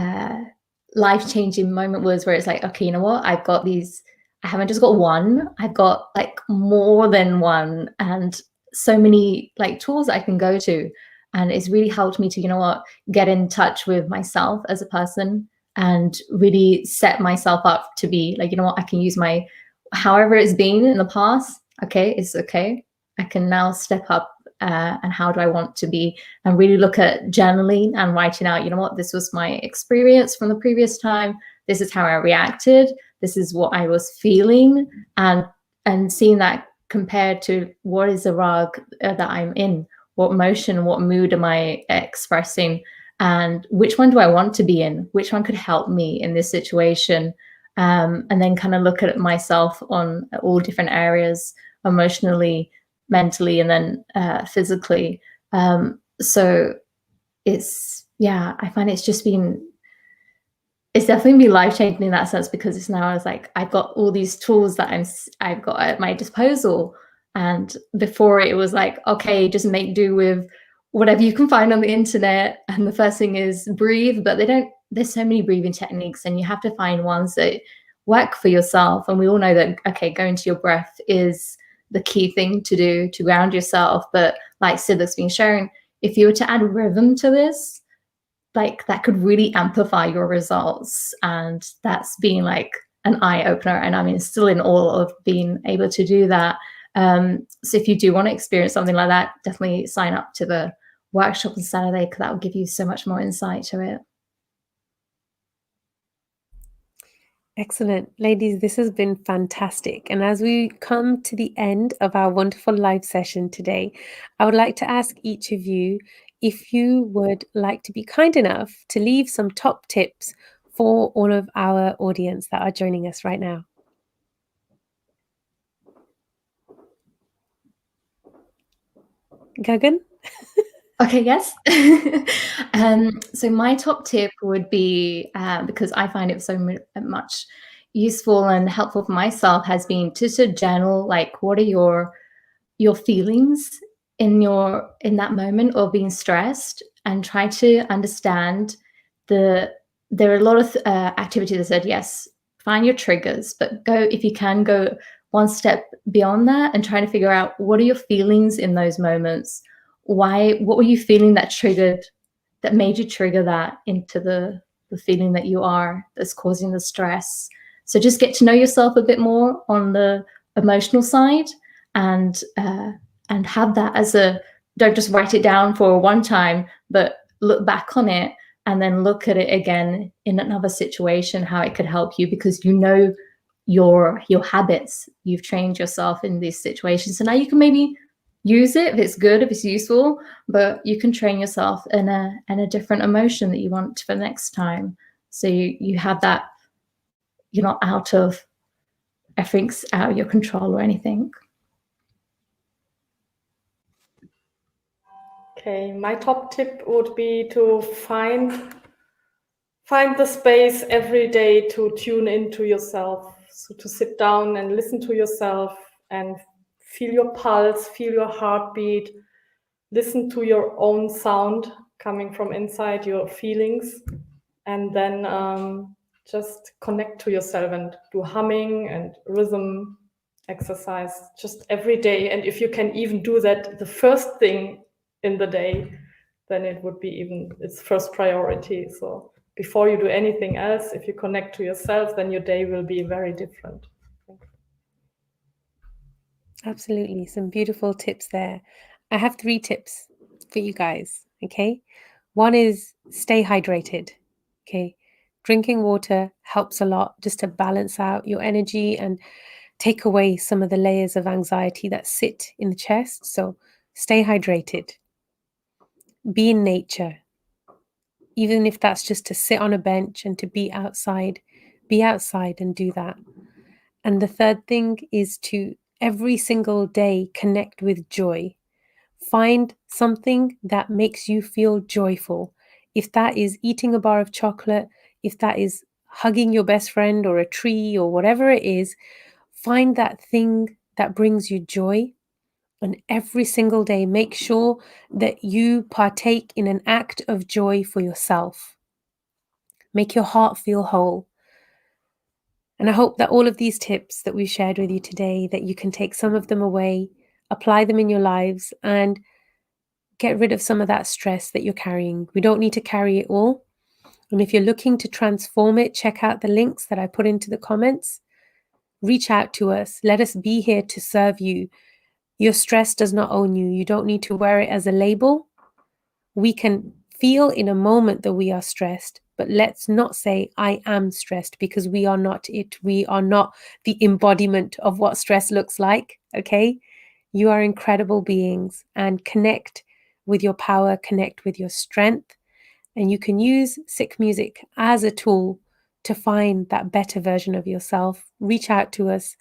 life-changing moment was where it's okay, you know what? I've got these, I haven't just got one, I've got more than one, and so many tools I can go to. And it's really helped me to, you know what, get in touch with myself as a person and really set myself up to be you know what, I can use my, however it's been in the past. Okay, it's okay. I can now step up and how do I want to be, and really look at journaling and writing out, you know what, this was my experience from the previous time. This is how I reacted. This is what I was feeling, and seeing that compared to what is the rag that I'm in, what emotion, what mood am I expressing, and which one do I want to be in, which one could help me in this situation, and then kind of look at myself on all different areas emotionally, mentally and then physically. So it's, yeah, I find it's definitely been life-changing in that sense, because it's now, it's like I've got all these tools that I've got at my disposal. And before it was like, okay, just make do with whatever you can find on the internet. And the first thing is breathe, but there's so many breathing techniques, and you have to find ones that work for yourself. And we all know that, okay, going to your breath is the key thing to do to ground yourself. But like Sid's been shown, if you were to add rhythm to this, like that could really amplify your results. And that's been like an eye-opener, and I mean, still in awe of being able to do that. So if you do want to experience something like that, definitely sign up to the workshop on Saturday, because that will give you so much more insight to it. Excellent. Ladies, this has been fantastic. And as we come to the end of our wonderful live session today, I would like to ask each of you if you would like to be kind enough to leave some top tips for all of our audience that are joining us right now. Gagan? Okay, yes. So my top tip would be, because I find it so much useful and helpful for myself, has been to journal, like, what are your feelings in that moment of being stressed, and try to understand there are a lot of activities that said, yes, find your triggers, but if you can go one step beyond that and try to figure out what are your feelings in those moments. What were you feeling that made you trigger that into the feeling that's causing the stress? So just get to know yourself a bit more on the emotional side, and have that don't just write it down for one time, but look back on it and then look at it again in another situation, how it could help you, because you know your habits, you've trained yourself in these situations. So now you can maybe use it if it's good, if it's useful, but you can train yourself in a different emotion that you want for the next time. So you have that, you're not everything's out of your control or anything. Okay, my top tip would be to find the space every day to tune into yourself. So to sit down and listen to yourself and feel your pulse, feel your heartbeat, listen to your own sound coming from inside, your feelings, and then just connect to yourself and do humming and rhythm exercise just every day. And if you can even do that the first thing in the day, then it would be even its first priority. So before you do anything else, if you connect to yourself, then your day will be very different. Absolutely. Some beautiful tips there. I have 3 tips for you guys. Okay. One is stay hydrated. Okay. Drinking water helps a lot just to balance out your energy and take away some of the layers of anxiety that sit in the chest. So stay hydrated. Be in nature. Even if that's just to sit on a bench and to be outside and do that. And the third thing is to every single day connect with joy. Find something that makes you feel joyful. If that is eating a bar of chocolate, if that is hugging your best friend or a tree or whatever it is, find that thing that brings you joy. And every single day, make sure that you partake in an act of joy for yourself. Make your heart feel whole. And I hope that all of these tips that we've shared with you today, that you can take some of them away, apply them in your lives, and get rid of some of that stress that you're carrying. We don't need to carry it all. And if you're looking to transform it, check out the links that I put into the comments. Reach out to us. Let us be here to serve you. Your stress does not own you. You don't need to wear it as a label. We can feel in a moment that we are stressed, but let's not say, I am stressed, because we are not it. We are not the embodiment of what stress looks like, okay? You are incredible beings, and connect with your power, connect with your strength, and you can use Sikh music as a tool to find that better version of yourself. Reach out to us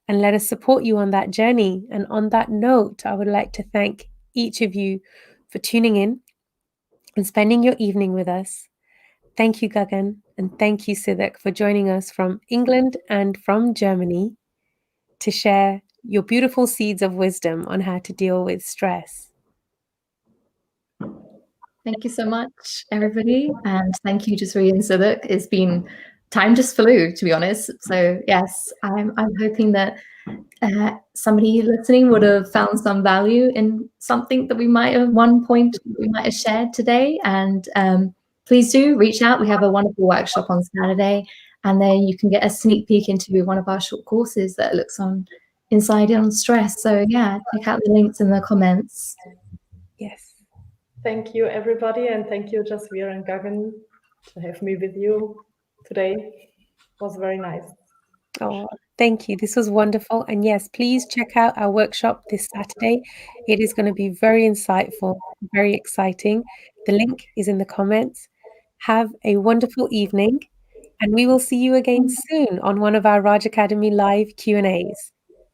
and let us support you on that journey. And on that note, I would like to thank each of you for tuning in and spending your evening with us. Thank you, Gagan, and thank you, Siddiq, for joining us from England and from Germany to share your beautiful seeds of wisdom on how to deal with stress. Thank you so much, everybody. And thank you, Jasri and Siddiq. It's been time just flew, to be honest. So yes, I'm hoping that somebody listening would have found some value in something that we might have, one point we might have shared today. And please do reach out. We have a wonderful workshop on Saturday, and then you can get a sneak peek into one of our short courses that looks on Inside on Stress. So yeah, check out the links in the comments. Yes. Thank you, everybody, and thank you, Jasvir and Gagan, to have me with you today. It was very nice. Oh, thank you. This was wonderful. And yes, please check out our workshop this Saturday. It is going to be very insightful, very exciting. The link is in the comments. Have a wonderful evening, and we will see you again soon on one of our Raj Academy live Q&As.